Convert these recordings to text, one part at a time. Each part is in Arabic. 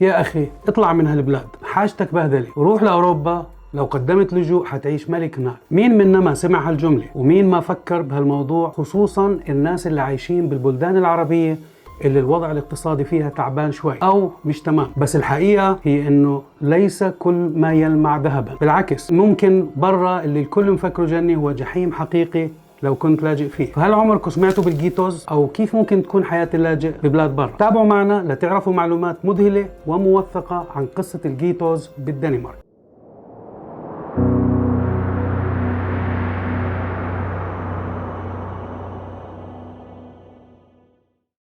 يا أخي اطلع من هالبلاد، حاجتك بهدلة، وروح لأوروبا. لو قدمت لجوء حتعيش ملك هناك. مين منا ما سمع هالجملة؟ ومين ما فكر بهالموضوع؟ خصوصا الناس اللي عايشين بالبلدان العربية اللي الوضع الاقتصادي فيها تعبان شوي أو مش تمام. بس الحقيقة هي إنه ليس كل ما يلمع ذهبا، بالعكس ممكن برا اللي الكل مفكره جنة هو جحيم حقيقي لو كنت لاجئ فيه. فهل عمركم سمعتوا بالجيتوز او كيف ممكن تكون حياة اللاجئ ببلاد برا؟ تابعوا معنا لتعرفوا معلومات مذهلة وموثقة عن قصة الجيتوز بالدنمارك.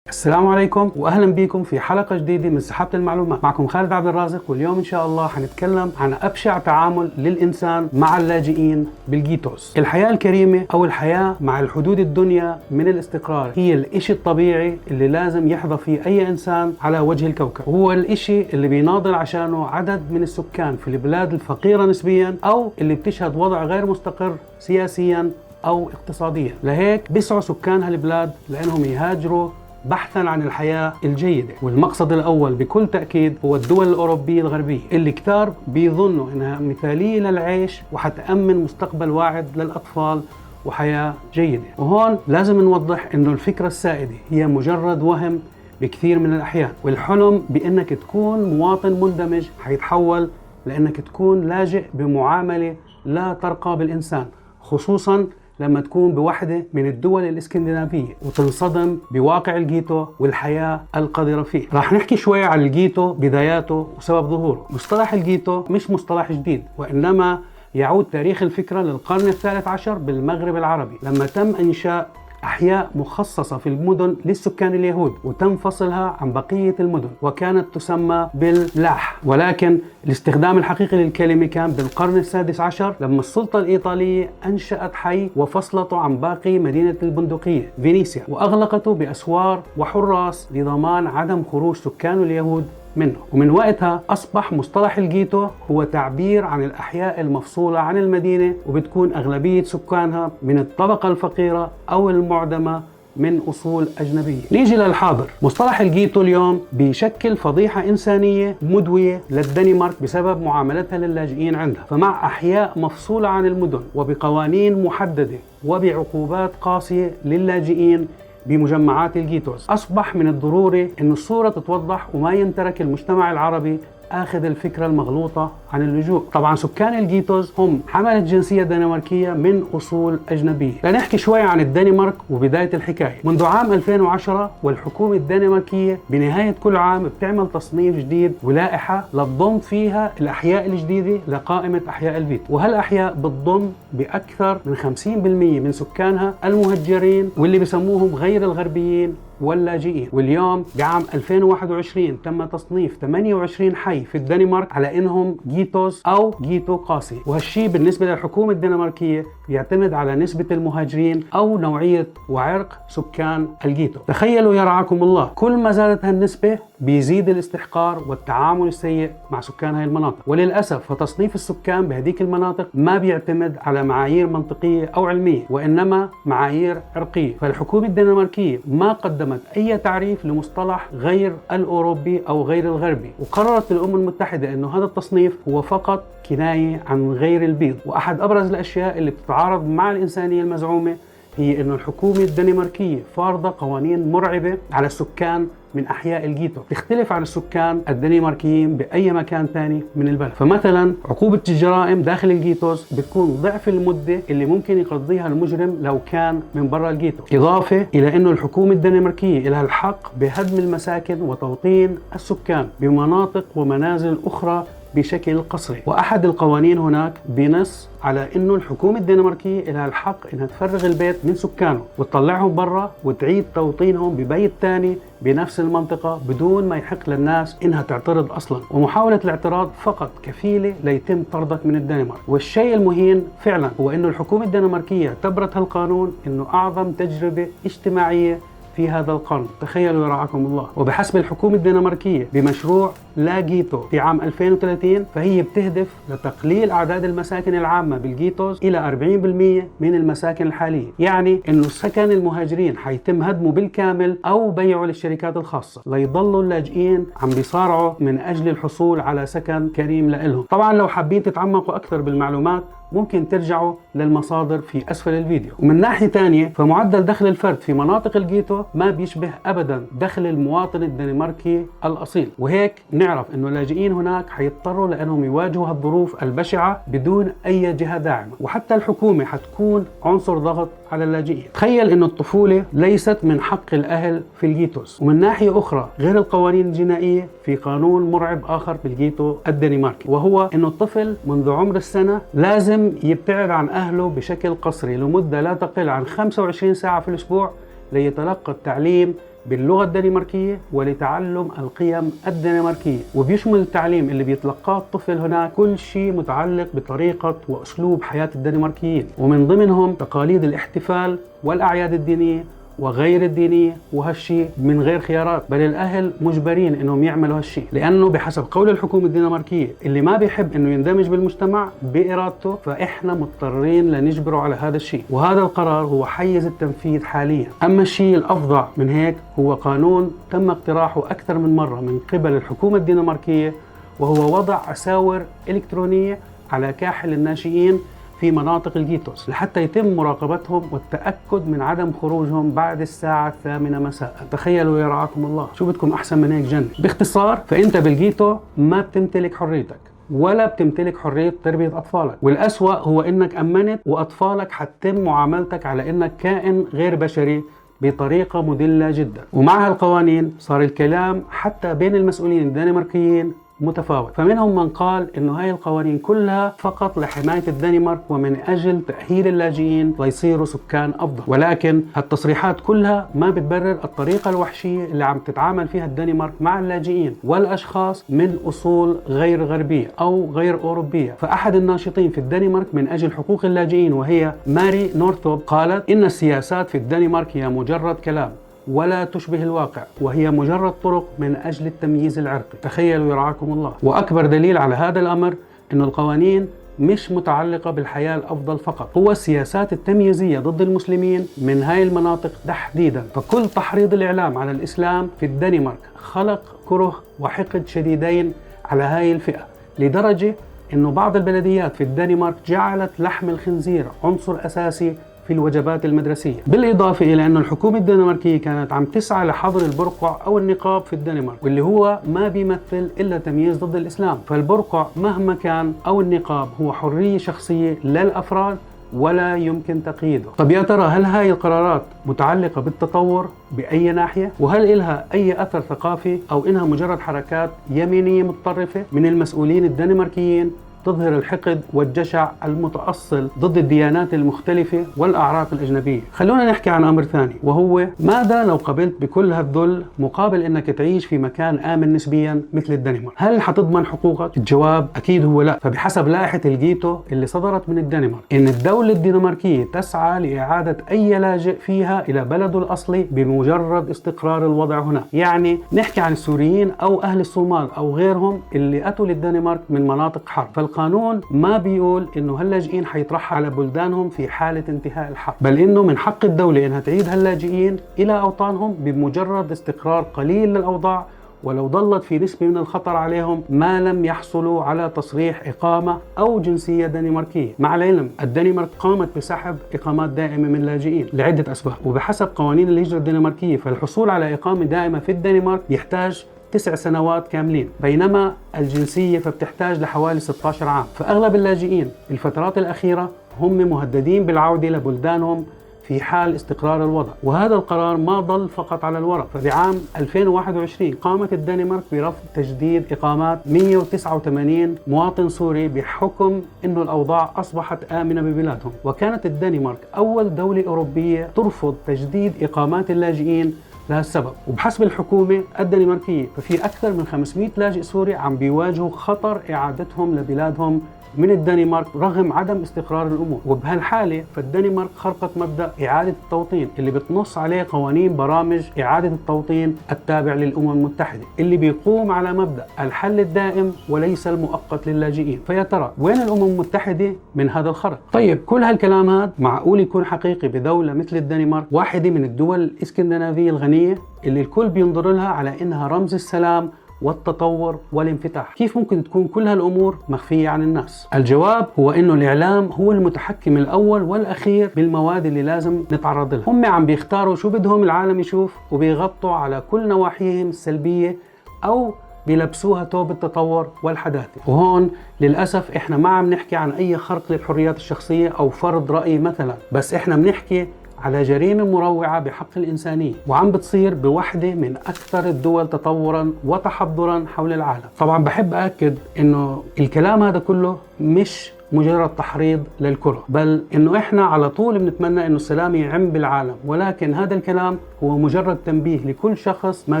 السلام عليكم واهلا بكم في حلقة جديدة من سحابة المعلومات. معكم خالد عبد الرازق، واليوم ان شاء الله حنتكلم عن ابشع تعامل للانسان مع اللاجئين بالجيتوز. الحياة الكريمة او الحياة مع الحدود الدنيا من الاستقرار هي الاشي الطبيعي اللي لازم يحظى فيه اي انسان على وجه الكوكب. هو الاشي اللي بيناضل عشانه عدد من السكان في البلاد الفقيرة نسبيا او اللي بتشهد وضع غير مستقر سياسيا او اقتصاديا. لهيك بيسعوا سكان هالبلاد لانهم يهاجروا بحثاً عن الحياة الجيدة. والمقصد الأول بكل تأكيد هو الدول الأوروبية الغربية اللي كتار بيظنوا إنها مثالية للعيش وحتأمن مستقبل واعد للأطفال وحياة جيدة. وهون لازم نوضح إنه الفكرة السائدة هي مجرد وهم بكثير من الأحيان، والحلم بإنك تكون مواطن مندمج حيتحول لأنك تكون لاجئ بمعاملة لا ترقى بالإنسان، خصوصاً لما تكون بوحدة من الدول الاسكندنافية وتنصدم بواقع الجيتو والحياة القذرة فيه. راح نحكي شوي عن الجيتو، بداياته وسبب ظهوره. مصطلح الجيتو مش مصطلح جديد، وإنما يعود تاريخ الفكرة للقرن الثالث عشر بالمغرب العربي، لما تم إنشاء أحياء مخصصة في المدن للسكان اليهود وتم فصلها عن بقية المدن، وكانت تسمى باللاح. ولكن الاستخدام الحقيقي للكلمة كان بالقرن السادس عشر لما السلطة الإيطالية أنشأت حي وفصلته عن باقي مدينة البندقية فينيسيا، وأغلقته بأسوار وحراس لضمان عدم خروج سكان اليهود منه. ومن وقتها أصبح مصطلح الجيتو هو تعبير عن الأحياء المفصولة عن المدينة، وبتكون أغلبية سكانها من الطبقة الفقيرة أو المعدمة من أصول أجنبية. نيجي للحاضر. مصطلح الجيتو اليوم بيشكل فضيحة إنسانية مدوية للدنمارك بسبب معاملتها للاجئين عندها. فمع أحياء مفصولة عن المدن وبقوانين محددة وبعقوبات قاسية للاجئين بمجمعات الجيتوز، أصبح من الضروري أن الصورة تتوضح وما ينترك المجتمع العربي آخذ الفكرة المغلوطة عن اللجوء. طبعا سكان الجيتوز هم حملة جنسية دنماركية من أصول أجنبية. لنحكي شوي عن الدنمارك وبداية الحكاية. منذ عام 2010 والحكومة الدنماركية بنهاية كل عام بتعمل تصنيف جديد ولائحة لتضم فيها الأحياء الجديدة لقائمة أحياء الفيتو. وهالأحياء بتضم بأكثر من 50% من سكانها المهجرين واللي بسموهم غير الغربيين واللاجئين. واليوم بعام 2021 تم تصنيف 28 حي في الدنمارك على انهم جيتوز او جيتو قاسي. وهالشي بالنسبة للحكومة الدنماركية يعتمد على نسبة المهاجرين او نوعية وعرق سكان الجيتو. تخيلوا يا رعاكم الله، كل ما زادت هالنسبة بيزيد الاستحقار والتعامل السيء مع سكان هاي المناطق. وللأسف فتصنيف السكان بهديك المناطق ما بيعتمد على معايير منطقية أو علمية، وإنما معايير عرقية. فالحكومة الدنماركية ما قدمت أي تعريف لمصطلح غير الأوروبي أو غير الغربي، وقررت الأمم المتحدة أنه هذا التصنيف هو فقط كناية عن غير البيض. وأحد أبرز الأشياء اللي بتتعارض مع الإنسانية المزعومة هي أنه الحكومة الدنماركية فارضة قوانين مرعبة على السكان من أحياء الجيتو تختلف عن السكان الدنماركيين بأي مكان ثاني من البلد. فمثلا عقوبة الجرائم داخل الجيتوز بتكون ضعف المدة اللي ممكن يقضيها المجرم لو كان من برا الجيتو، إضافة إلى أنه الحكومة الدنماركية لها الحق بهدم المساكن وتوطين السكان بمناطق ومنازل أخرى بشكل قسري. وأحد القوانين هناك بنص على إنه الحكومة الدنماركية لها الحق إنها تفرغ البيت من سكانه وتطلعهم برا وتعيد توطينهم ببيت تاني بنفس المنطقة بدون ما يحق للناس إنها تعترض أصلا. ومحاولة الاعتراض فقط كفيلة ليتم طردك من الدنمارك. والشيء المهين فعلا هو إنه الحكومة الدنماركية اعتبرت هالقانون إنه أعظم تجربة اجتماعية في هذا القرن. تخيلوا رعاكم الله. وبحسب الحكومة الدنماركية بمشروع لاجيتو في عام 2030 فهي بتهدف لتقليل أعداد المساكن العامة بالجيتوز إلى 40% من المساكن الحالية. يعني إنه سكن المهاجرين حيتم هدمه بالكامل أو بيعه للشركات الخاصة ليضلوا اللاجئين عم بيصارعوا من أجل الحصول على سكن كريم لإلهم. طبعا لو حابين تتعمقوا أكثر بالمعلومات ممكن ترجعوا للمصادر في أسفل الفيديو. ومن ناحية تانية فمعدل دخل الفرد في مناطق الجيتو ما بيشبه أبدا دخل المواطن الدنماركي الأصيل، وهيك نعرف إنه اللاجئين هناك حيضطروا لأنهم يواجهوا الظروف البشعة بدون أي جهة داعمة، وحتى الحكومة حتكون عنصر ضغط على اللاجئين. تخيل إنه الطفولة ليست من حق الأهل في الجيتوس. ومن ناحية أخرى غير القوانين الجنائية في قانون مرعب آخر بالجيتو الدنماركي، وهو إنه الطفل منذ عمر السنة لازم يبتعد عن أهله بشكل قسري لمدة لا تقل عن 25 ساعة في الأسبوع ليتلقى التعليم باللغة الدنماركية ولتعلم القيم الدنماركية. وبيشمل التعليم اللي بيتلقاه الطفل هناك كل شيء متعلق بطريقة وأسلوب حياة الدنماركيين، ومن ضمنهم تقاليد الاحتفال والأعياد الدينية وغير الدينية، وهالشي من غير خيارات، بل الأهل مجبرين إنهم يعملوا هالشي، لأنه بحسب قول الحكومة الدنماركية اللي ما بيحب إنه يندمج بالمجتمع بإرادته فإحنا مضطرين لنجبره على هذا الشيء، وهذا القرار هو حيز التنفيذ حاليا. أما الشيء الأفظع من هيك هو قانون تم اقتراحه أكثر من مرة من قبل الحكومة الدنماركية، وهو وضع أساور إلكترونية على كاحل الناشئين في مناطق الجيتوس لحتى يتم مراقبتهم والتأكد من عدم خروجهم بعد الساعة 8 مساء. تخيلوا يا رعاكم الله، شو بدكم أحسن من هيك جنة؟ باختصار فأنت بالجيتو ما بتمتلك حريتك ولا بتمتلك حرية تربية أطفالك، والأسوأ هو إنك أمنت وأطفالك حتتم معاملتك على إنك كائن غير بشري بطريقة مدلة جدا. ومع هالقوانين صار الكلام حتى بين المسؤولين الدنماركيين متفاوت، فمنهم من قال انه هاي القوانين كلها فقط لحماية الدنمارك ومن اجل تأهيل اللاجئين ليصيروا سكان افضل، ولكن هالتصريحات كلها ما بتبرر الطريقة الوحشية اللي عم تتعامل فيها الدنمارك مع اللاجئين والاشخاص من اصول غير غربية او غير اوروبية. فاحد الناشطين في الدنمارك من اجل حقوق اللاجئين وهي ماري نورثوب قالت ان السياسات في الدنمارك هي مجرد كلام ولا تشبه الواقع، وهي مجرد طرق من أجل التمييز العرقي. تخيلوا يرعاكم الله. وأكبر دليل على هذا الأمر أن القوانين مش متعلقة بالحياة الأفضل فقط، هو السياسات التمييزية ضد المسلمين من هاي المناطق تحديدا. فكل تحريض الإعلام على الإسلام في الدنمارك خلق كره وحقد شديدين على هاي الفئة، لدرجة أنه بعض البلديات في الدنمارك جعلت لحم الخنزير عنصر أساسي في الوجبات المدرسية، بالإضافة إلى أن الحكومة الدنماركية كانت عم تسعى لحظر البرقع أو النقاب في الدنمارك، واللي هو ما بيمثل إلا تمييز ضد الإسلام. فالبرقع مهما كان أو النقاب هو حرية شخصية للأفراد ولا يمكن تقييده. طب يا ترى هل هاي القرارات متعلقة بالتطور بأي ناحية؟ وهل إلها أي أثر ثقافي أو إنها مجرد حركات يمينية متطرفة من المسؤولين الدنماركيين تظهر الحقد والجشع المتأصل ضد الديانات المختلفة والأعراق الأجنبية؟ خلونا نحكي عن أمر ثاني، وهو ماذا لو قبلت بكل هالذل مقابل أنك تعيش في مكان آمن نسبيا مثل الدنمارك؟ هل حتضمن حقوقك؟ الجواب أكيد هو لا. فبحسب لائحة الجيتو اللي صدرت من الدنمارك إن الدولة الدنماركية تسعى لإعادة أي لاجئ فيها إلى بلده الأصلي بمجرد استقرار الوضع هنا. يعني نحكي عن السوريين أو أهل الصومال أو غيرهم اللي أتوا للدنمارك من مناطق حرب. القانون ما بيقول انه هاللاجئين حيطرحوا على بلدانهم في حالة انتهاء الحرب، بل انه من حق الدولة انها تعيد هاللاجئين الى اوطانهم بمجرد استقرار قليل للاوضاع، ولو ظلت في نسبة من الخطر عليهم ما لم يحصلوا على تصريح إقامة أو جنسية دنماركية. مع العلم الدنمارك قامت بسحب إقامات دائمة من اللاجئين لعدة أسباب، وبحسب قوانين الهجرة الدنماركية فالحصول على إقامة دائمة في الدنمارك يحتاج 9 سنوات كاملين، بينما الجنسية فبتحتاج لحوالي 16 عام. فأغلب اللاجئين الفترات الأخيرة هم مهددين بالعودة لبلدانهم في حال استقرار الوضع، وهذا القرار ما ضل فقط على الورق. فبعام 2021 قامت الدنمارك برفض تجديد إقامات 189 مواطن سوري بحكم أنه الأوضاع أصبحت آمنة ببلادهم، وكانت الدنمارك أول دولة أوروبية ترفض تجديد إقامات اللاجئين لهالسبب. وبحسب الحكومة الدنماركية ففي أكثر من 500 لاجئ سوري عم بيواجهوا خطر إعادتهم لبلادهم من الدنمارك رغم عدم استقرار الأمور. وبهالحالة فالدنمارك خلقت مبدأ إعادة التوطين اللي بتنص عليه قوانين برامج إعادة التوطين التابع للأمم المتحدة اللي بيقوم على مبدأ الحل الدائم وليس المؤقت للاجئين. فيا ترى وين الأمم المتحدة من هذا الخرق؟ طيب كل هالكلام هذا معقول يكون حقيقي بدولة مثل الدنمارك، واحدة من الدول الإسكندنافية الغنية اللي الكل بينظر لها على إنها رمز السلام والتطور والانفتاح؟ كيف ممكن تكون كل هالأمور مخفية عن الناس؟ الجواب هو إنه الإعلام هو المتحكم الأول والأخير بالمواد اللي لازم نتعرض لها. هم عم بيختاروا شو بدهم العالم يشوف وبيغطوا على كل نواحيهم السلبية أو بيلبسوها ثوب التطور والحداثة. وهون للأسف إحنا ما عم نحكي عن أي خرق للحريات الشخصية أو فرض رأي مثلا، بس إحنا بنحكي على جريمة مروعة بحق الإنسانية وعم بتصير بوحدة من أكثر الدول تطورا وتحضرا حول العالم. طبعا بحب أكد إنه الكلام هذا كله مش مجرد تحريض للكره، بل إنه إحنا على طول بنتمنى إنه السلام يعم بالعالم، ولكن هذا الكلام هو مجرد تنبيه لكل شخص ما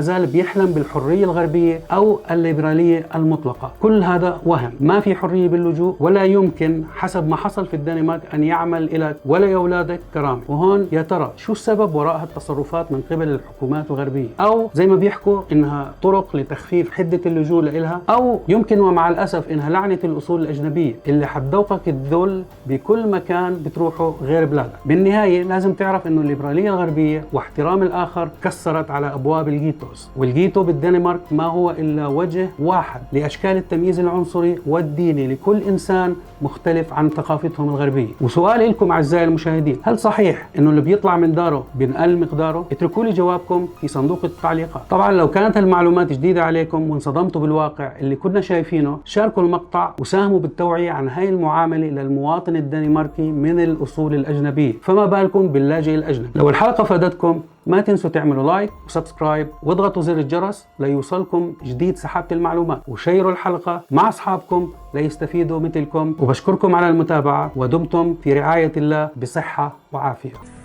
زال بيحلم بالحرية الغربية أو الليبرالية المطلقة. كل هذا وهم، ما في حرية باللجوء ولا يمكن حسب ما حصل في الدنمارك أن يعمل لك ولا لأولادك كرامة. وهون يا ترى شو السبب وراء هالتصرفات من قبل الحكومات الغربية؟ أو زي ما بيحكوا إنها طرق لتخفيف حدة اللجوء لإلها، أو يمكن ومع الأسف إنها لعنة الأصول الأجنبية اللي حتذوقك الذل بكل مكان بتروحه غير بلادك. بالنهاية لازم تعرف إنه الليبرالية الغربية واحترام الآخر كسرت على أبواب الجيتوز، والجيتو بالدنمارك ما هو إلا وجه واحد لأشكال التمييز العنصري والديني لكل إنسان مختلف عن ثقافتهم الغربية. وسؤال لكم أعزائي المشاهدين، هل صحيح إنه اللي بيطلع من داره بنقل مقداره؟ اتركوا لي جوابكم في صندوق التعليقات. طبعا لو كانت هالمعلومات جديدة عليكم وانصدمتوا بالواقع اللي كنا شايفينه، شاركوا المقطع وساهموا بالتوعية عن هاي المعاملة للمواطن الدنماركي من الأصول الأجنبية، فما بالكم باللاجئ الأجنبي. لو الحلقة فادتكم ما تنسوا تعملوا لايك وسبسكرايب واضغطوا زر الجرس ليوصلكم جديد سحابة المعلومات، وشيروا الحلقة مع أصحابكم ليستفيدوا مثلكم. وبشكركم على المتابعة، ودمتم في رعاية الله بصحة وعافية.